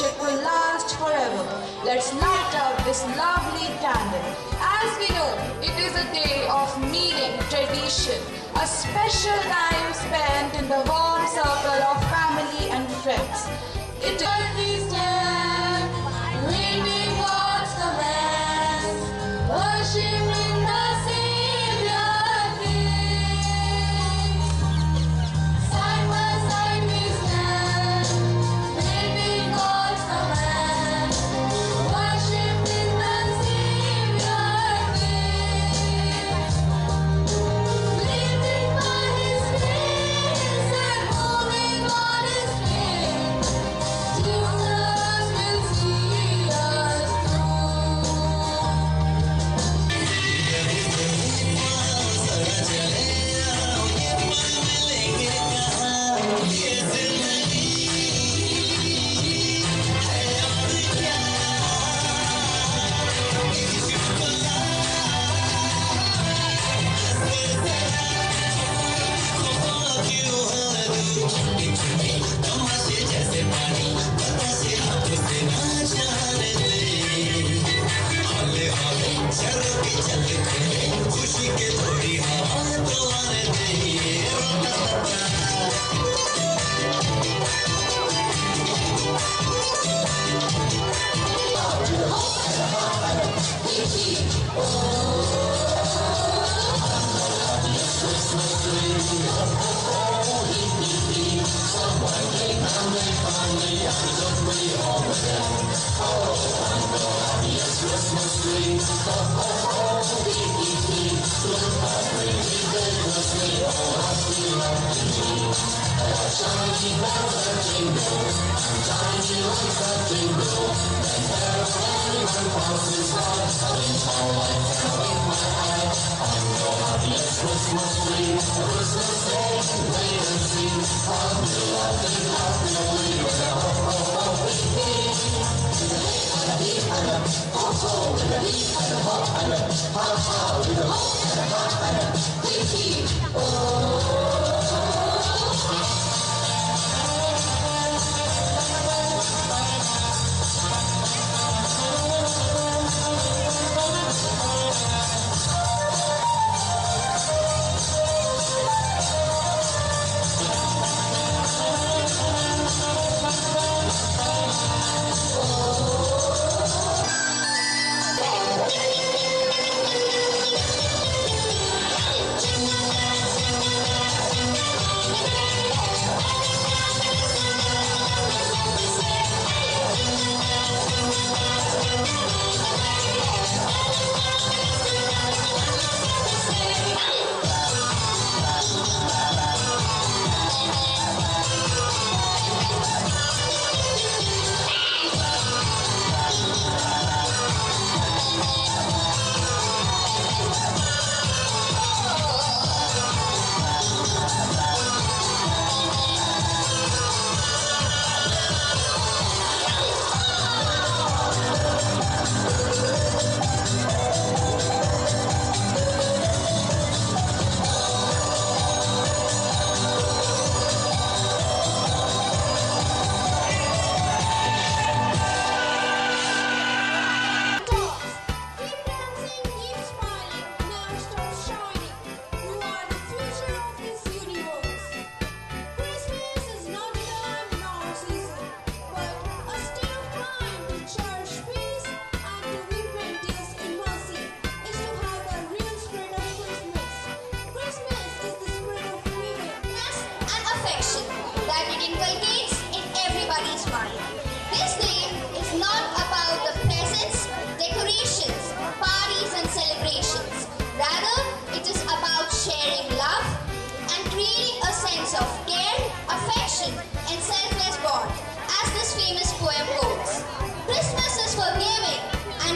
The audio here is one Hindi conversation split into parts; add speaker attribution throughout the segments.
Speaker 1: it will last forever. Let's light up this lovely candle. As we know, it is a day of meeting, tradition, a special time spent in the warm circle of family and friends. It is stand, reading God's commands, worshiping the Savior King. Side by side we stand, reading God's commands, worshiping the Savior King. Living by His grace and moving on His wings, Jesus will see us through.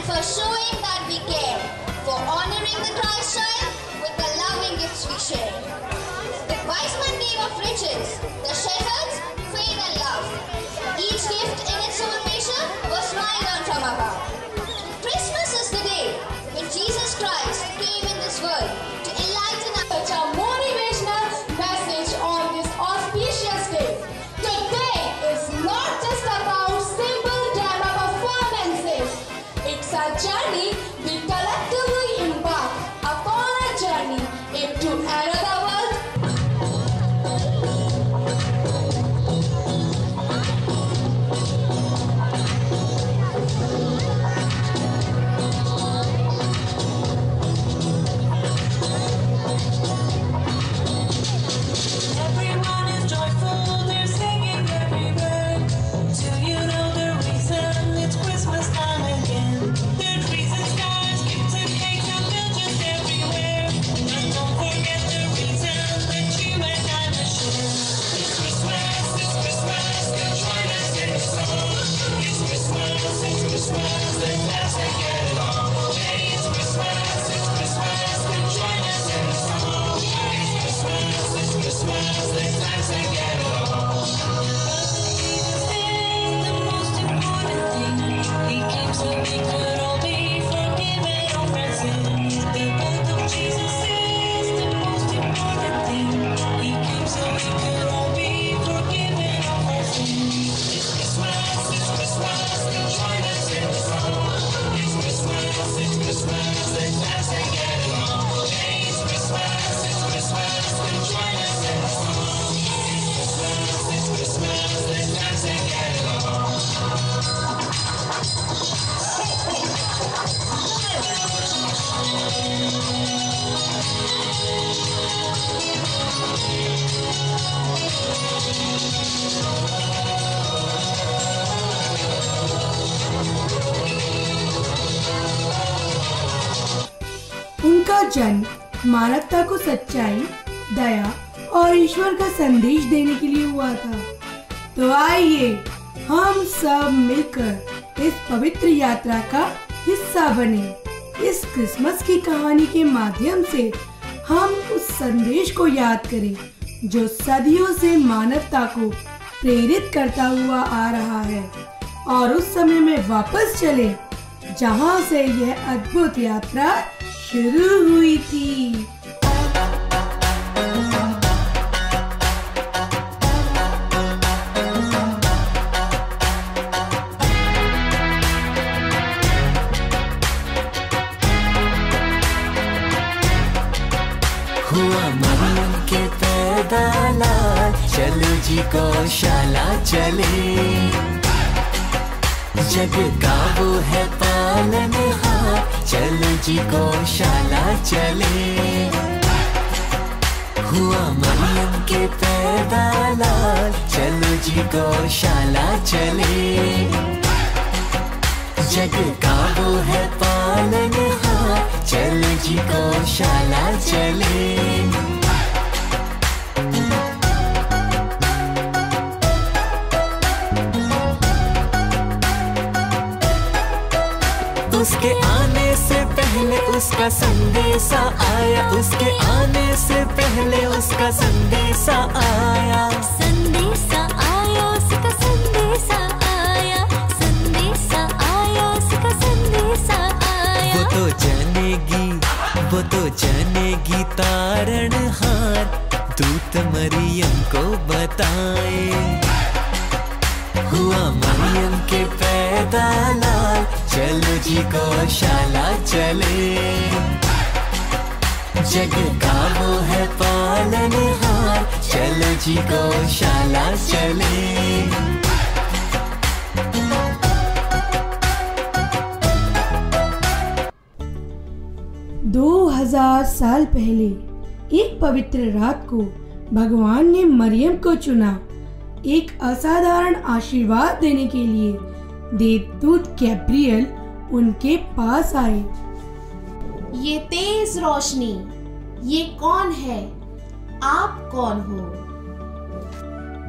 Speaker 2: For showing that we care, for honoring the Christ child with the loving gifts we share. The wise man gave of riches, the shepherds faith and love. Each gift in its own measure was smiled on from above. Christmas is the day when Jesus Christ came in this world to enlighten us.
Speaker 1: Such a motivational message on this auspicious day. Today is not just about simple
Speaker 3: जन्म मानवता को सच्चाई, दया और ईश्वर का संदेश देने के लिए हुआ था। तो आइए हम सब मिलकर इस पवित्र यात्रा का हिस्सा बने। इस क्रिसमस की कहानी के माध्यम से हम उस संदेश को याद करें जो सदियों से मानवता को प्रेरित करता हुआ आ रहा है, और उस समय में वापस चले जहां से यह अद्भुत यात्रा शुरू हुई थी।
Speaker 4: हुआ मरियम के पैदा लाल, चलो जी गौशाला चले। जग का वो है पालनहार, चलो जी गौशाला चले। हुआ मरियम के पैदा लाल, चलो जी गौशाला चले। जग का वो है पालनहार, चलो जी गौशाला चले। 'उसके आने से पहले उसका संदेशा आया, उसके आने से पहले उसका संदेशा आया।
Speaker 5: संदेशा आया, उसका संदेशा आया, संदेशा आया, उसका संदेशा आया। वो तो जानेगी तारणहार, दूत मरियम को बताए। हुआ मरियम के पैदा लाल, चलो जी गौशाला चले। जग का वो है पालनहार, चलो जी गौशाला चले।
Speaker 3: 2000 साल पहले एक पवित्र रात को भगवान ने मरियम को चुना एक असाधारण आशीर्वाद देने के लिए। देवदूत गैब्रियल उनके पास आए।
Speaker 6: ये तेज रोशनी, ये कौन है? आप कौन हो?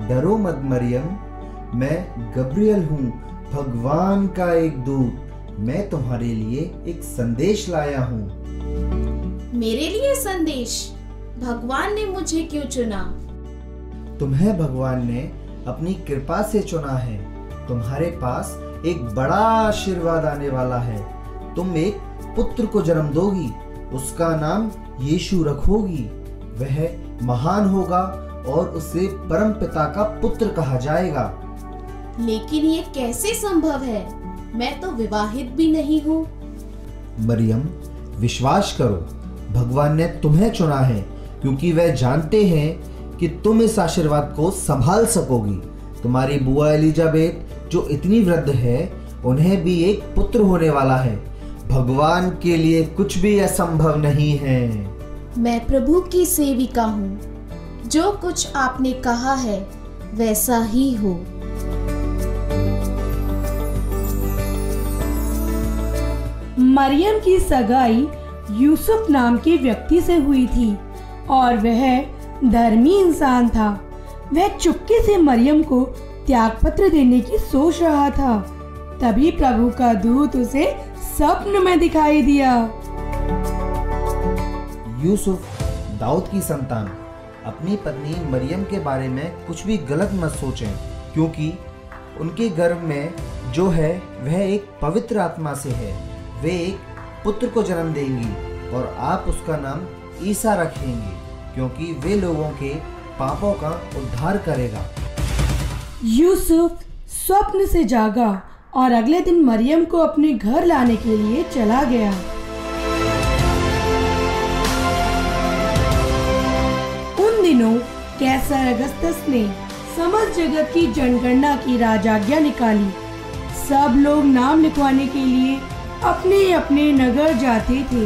Speaker 7: डरो मत मरियम, मैं गब्रियल हूँ, भगवान का एक दूत। मैं तुम्हारे लिए एक संदेश लाया हूँ।
Speaker 6: मेरे लिए संदेश? भगवान ने मुझे क्यों चुना?
Speaker 7: तुम्हें भगवान ने अपनी कृपा से चुना है। तुम्हारे पास एक बड़ा आशीर्वाद आने वाला है। तुम एक पुत्र को जन्म दोगी, उसका नाम यीशु रखोगी। वह महान होगा और उसे परम पिता का पुत्र कहा जाएगा।
Speaker 6: लेकिन ये कैसे संभव है? मैं तो विवाहित भी नहीं हूँ।
Speaker 7: मरियम, विश्वास करो, भगवान ने तुम्हें चुना है क्योंकि वह जानते हैं कि तुम इस आशीर्वाद को संभाल सकोगी। तुम्हारी बुआ एलिजाबेथ जो इतनी वृद्ध है, उन्हें भी एक पुत्र होने वाला है। भगवान के लिए कुछ भी असंभव नहीं है।
Speaker 6: मैं प्रभु की सेविका हूँ। जो कुछ आपने कहा है वैसा ही हो।
Speaker 3: मरियम की सगाई यूसुफ नाम के व्यक्ति से हुई थी और वह धर्मी इंसान था। वह चुपके से मरियम को त्यागपत्र देने की सोच रहा था। तभी प्रभु का दूत उसे स्वप्न में दिखाई दिया।
Speaker 7: यूसुफ, दाऊद की संतान, अपनी पत्नी मरियम के बारे में कुछ भी गलत मत सोचें, क्योंकि उनके गर्भ में जो है वह एक पवित्र आत्मा से है। वे एक पुत्र को जन्म देंगी और आप उसका नाम ईसा रखेंगे, क्योंकि वे लोगों के पापों का उद्धार करेगा।
Speaker 3: यूसुफ स्वप्न से जागा और अगले दिन मरियम को अपने घर लाने के लिए चला गया। उन दिनों कैसर अगस्तस ने समस्त जगत की जनगणना की राजाज्ञा निकाली। सब लोग नाम लिखवाने के लिए अपने अपने नगर जाते थे।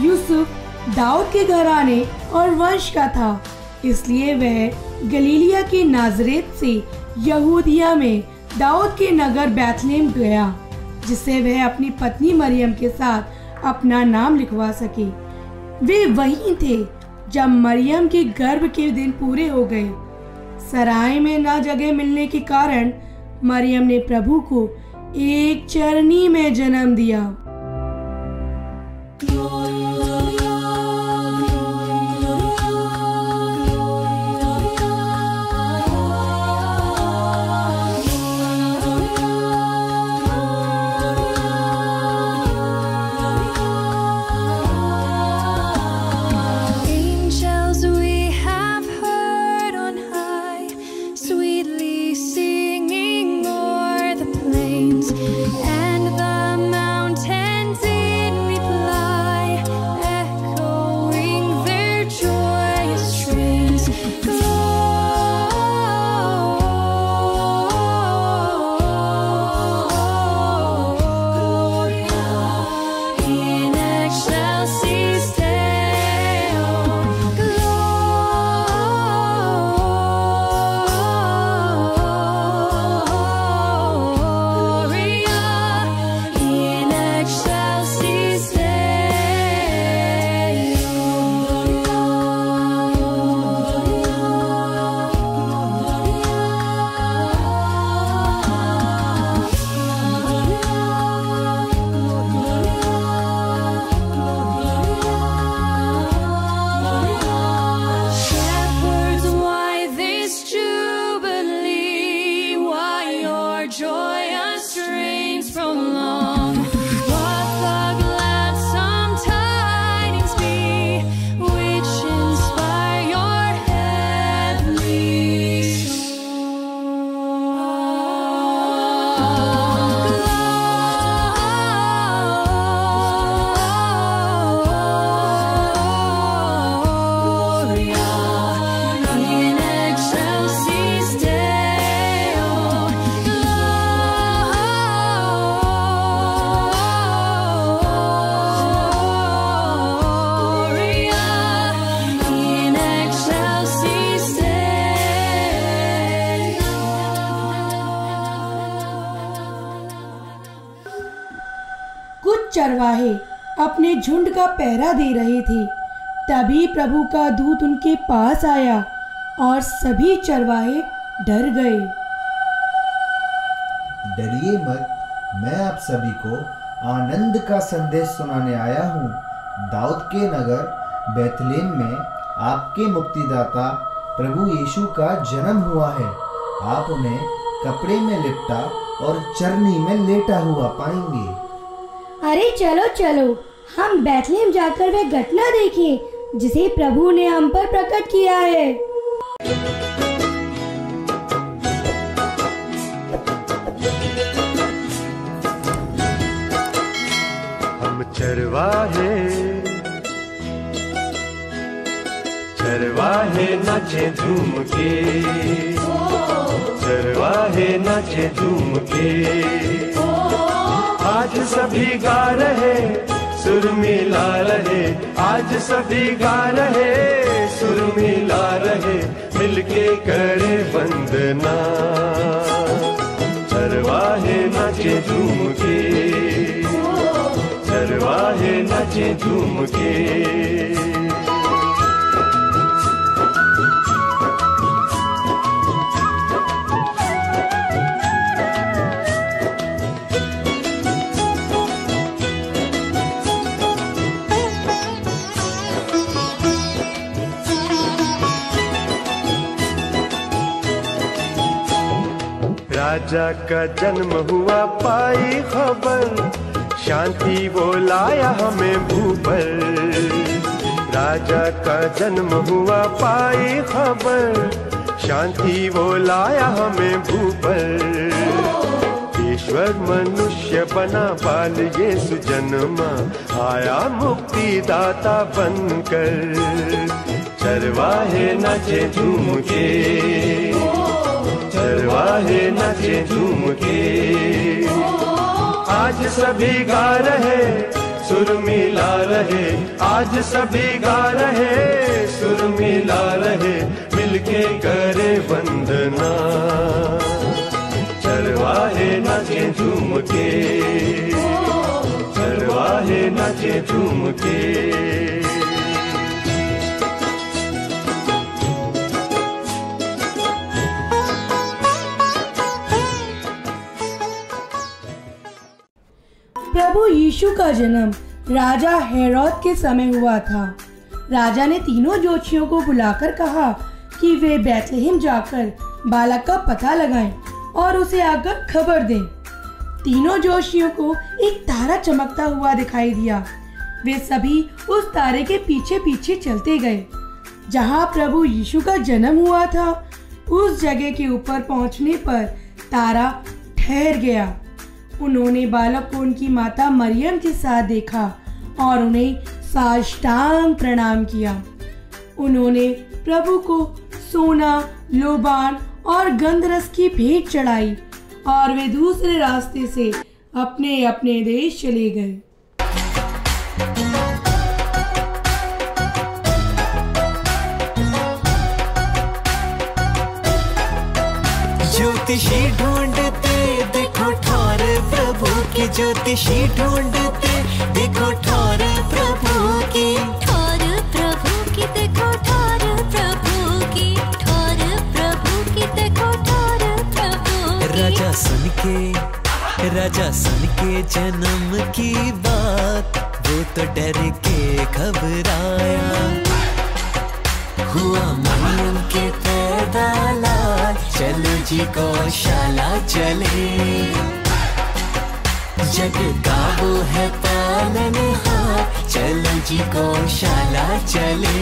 Speaker 3: यूसुफ दाऊद के घराने और वंश का था, इसलिए वह गलीलिया के नाजरेत से यहूदिया में दाऊद के नगर बैतलहम गया, जिससे वह अपनी पत्नी मरियम के साथ अपना नाम लिखवा सके। वे वहीं थे जब मरियम के गर्भ के दिन पूरे हो गए। सराय में ना जगह मिलने के कारण मरियम ने प्रभु को एक चरनी में जन्म दिया। चरवाहे अपने झुंड का पहरा दे रहे थे। तभी प्रभु का दूत उनके पास आया और सभी चरवाहे डर गए।
Speaker 7: डरिए मत, मैं आप सभी को आनंद का संदेश सुनाने आया हूँ। दाऊद के नगर बैतलहम में आपके मुक्तिदाता प्रभु यीशु का जन्म हुआ है। आप उन्हें कपड़े में लिपटा और चरनी में लेटा हुआ पाएंगे।
Speaker 8: अरे चलो चलो, हम बैतलहम जाकर वह घटना देखें जिसे प्रभु ने हम पर प्रकट किया है।
Speaker 9: हम चरवाहे चरवाहे नाचे झूम के, चरवाहे नाचे झूम के। आज सभी गा रहे सुर मिला रहे, आज सभी गा रहे सुर मिला रहे, मिलके करे वंदना। चरवाहे नाचे झूम के, चरवाहे नाचे झूम के। राजा का जन्म हुआ पाई खबर, शांति वो लाया हमें भू पर। राजा का जन्म हुआ पाई खबर, शांति वो लाया हमें भू पर। ईश्वर मनुष्य बना बाल यीशु जन्मा, आया मुक्ति दाता बनकर। चरवाहे नाचे झूम के, चरवाहे नाचे झूम के। आज सभी गा रहे सुर मिला रहे, आज सभी गा रहे सुर मिला रहे, मिलके करे वंदना। चरवाहे नाचे झूम के, चरवाहे नाचे झूम के।
Speaker 3: यीशु का जन्म राजा हेरोद के समय हुआ था। राजा ने तीनों ज्योतिषियों को बुलाकर कहा कि वे बैतलहम जाकर बालक का पता लगाएं और उसे आकर खबर दें। तीनों ज्योतिषियों को एक तारा चमकता हुआ दिखाई दिया। वे सभी उस तारे के पीछे पीछे चलते गए। जहाँ प्रभु यीशु का जन्म हुआ था, उस जगह के ऊपर पहुँचने पर तारा ठहर गया। उन्होंने बालक को उनकी माता मरियम के साथ देखा और उन्हें साष्टांग प्रणाम किया। उन्होंने प्रभु को सोना, लोबान और गंधरस की भेंट चढ़ाई और वे दूसरे रास्ते से अपने अपने देश चले गए।
Speaker 4: ज्योतिषी ढूंढते देखो ठौर प्रभु की, ज्योतिषी ढूंढते देखो ठौर प्रभु की,
Speaker 10: ठौर प्रभु की देखो ठौर प्रभु की, ठौर प्रभु की देखो ठौर प्रभु की।
Speaker 4: राजा सुन के जन्म की बात, वो तो डर के घबराया। हुआ मरियम के पैदा लाल, चलो जी गौशाला चले। जग का वो है पालनहार, चलो जी गौशाला चले।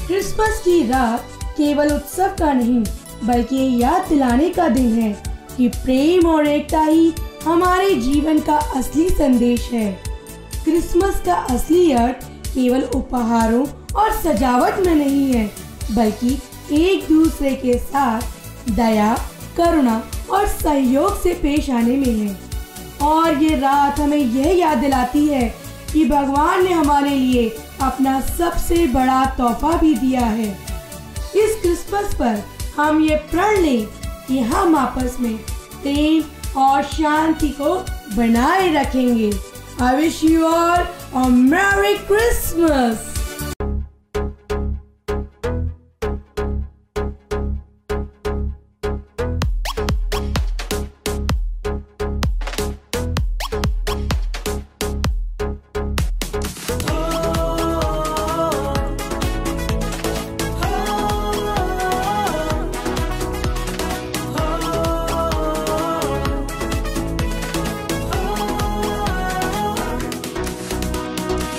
Speaker 3: क्रिसमस की रात केवल उत्सव का नहीं, बल्कि ये याद दिलाने का दिन है कि प्रेम और एकता ही हमारे जीवन का असली संदेश है। क्रिसमस का असली अर्थ केवल उपहारों और सजावट में नहीं है, बल्कि एक दूसरे के साथ दया, करुणा और सहयोग से पेश आने में है। और ये रात हमें यह याद दिलाती है कि भगवान ने हमारे लिए अपना सबसे बड़ा तोहफा भी दिया है। इस क्रिसमस पर हम ये प्रण लें कि हम आपस में प्रेम और शांति को बनाए रखेंगे। I wish you all a Merry Christmas!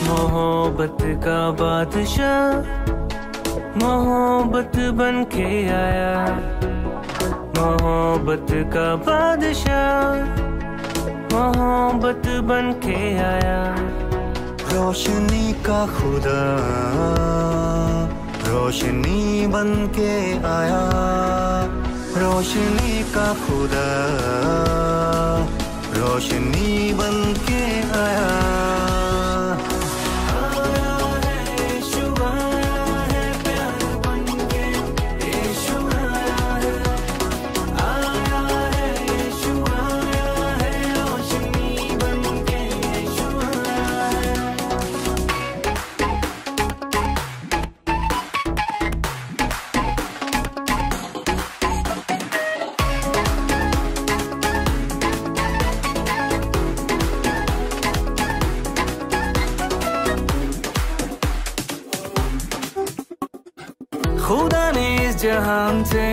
Speaker 5: मोहब्बत का बादशाह मोहब्बत बन के आया, मोहब्बत का बादशाह मोहब्बत बन के आया।
Speaker 4: रोशनी का खुदा रोशनी बन के आया, रोशनी का खुदा रोशनी बन के आया।
Speaker 5: खुदा ने इस जहान से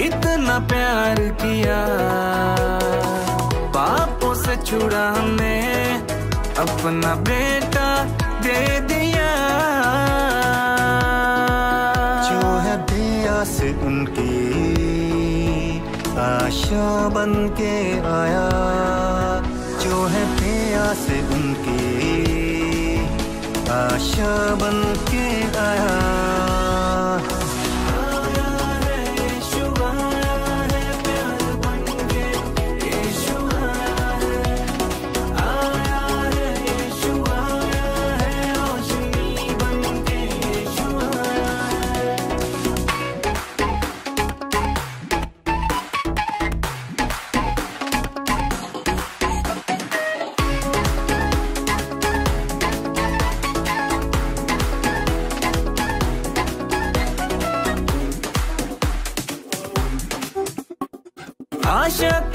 Speaker 5: इतना प्यार किया, पापों से छुड़ा हमने अपना बेटा दे दिया।
Speaker 4: जो है बेआस उनकी आशा बन के आया, जो है बेआस उनकी आशा बन के आया।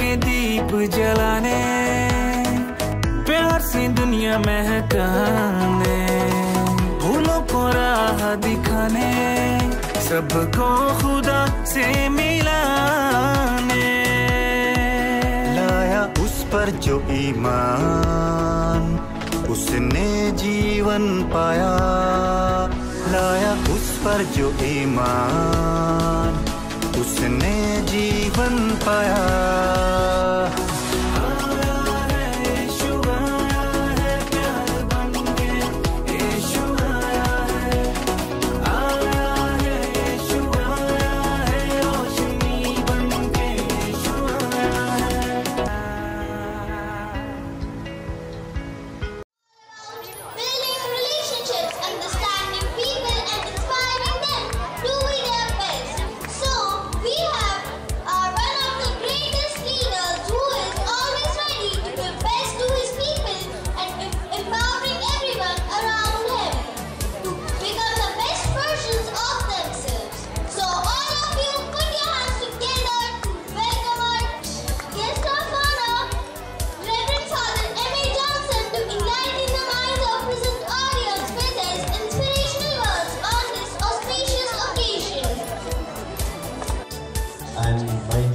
Speaker 4: के दीप जलाने, प्यार से दुनिया महकाने, भूलों को राह दिखाने, सबको खुदा से मिलाने।
Speaker 11: लाया उस पर जो ईमान, उसने जीवन पाया। लाया उस पर जो ईमान, उसने जीवन पाया।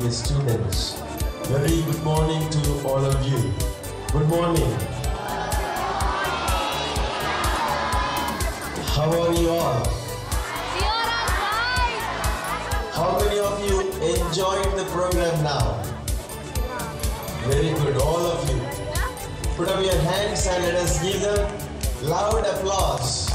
Speaker 12: Students, very good morning to all of you. Good morning. How are you all? How many of you enjoyed the program now? Very good, all of you. Put up your hands and let us give them loud applause.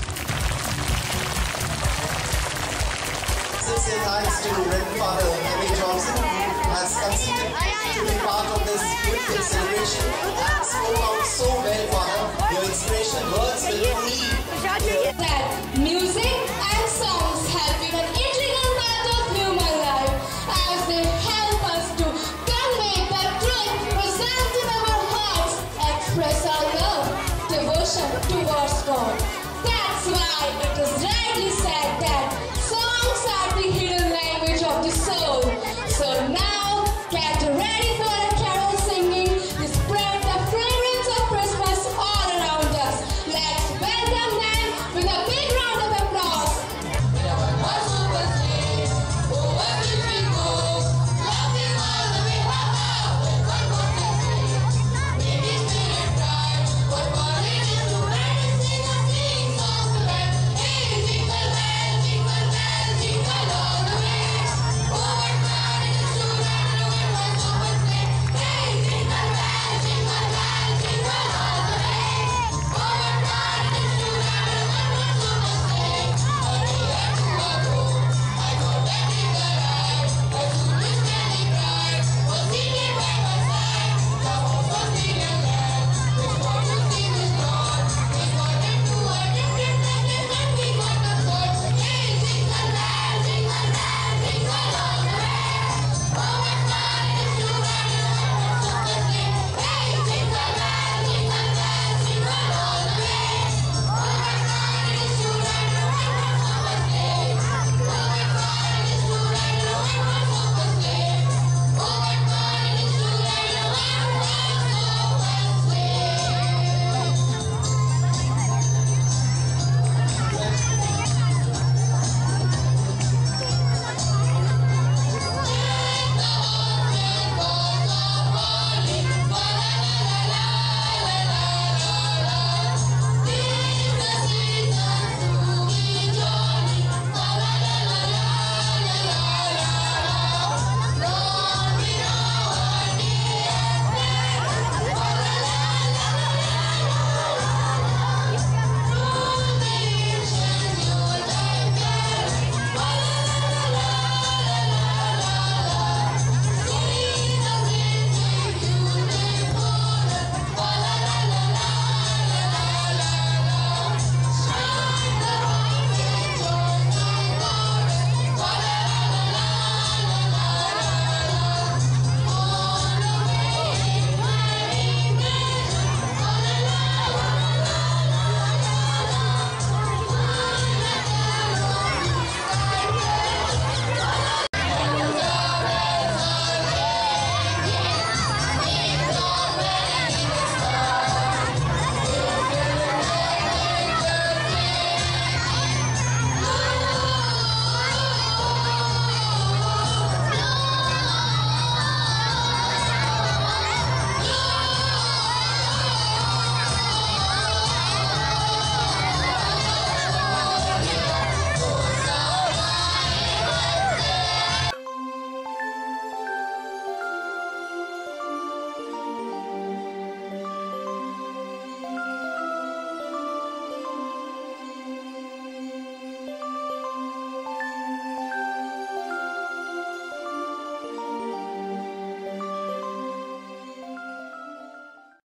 Speaker 12: Say thanks to Reverend Father Henry Johnson, who has consented to be part of this beautiful celebration and spoke out so well, Father. Your inspiration words will truly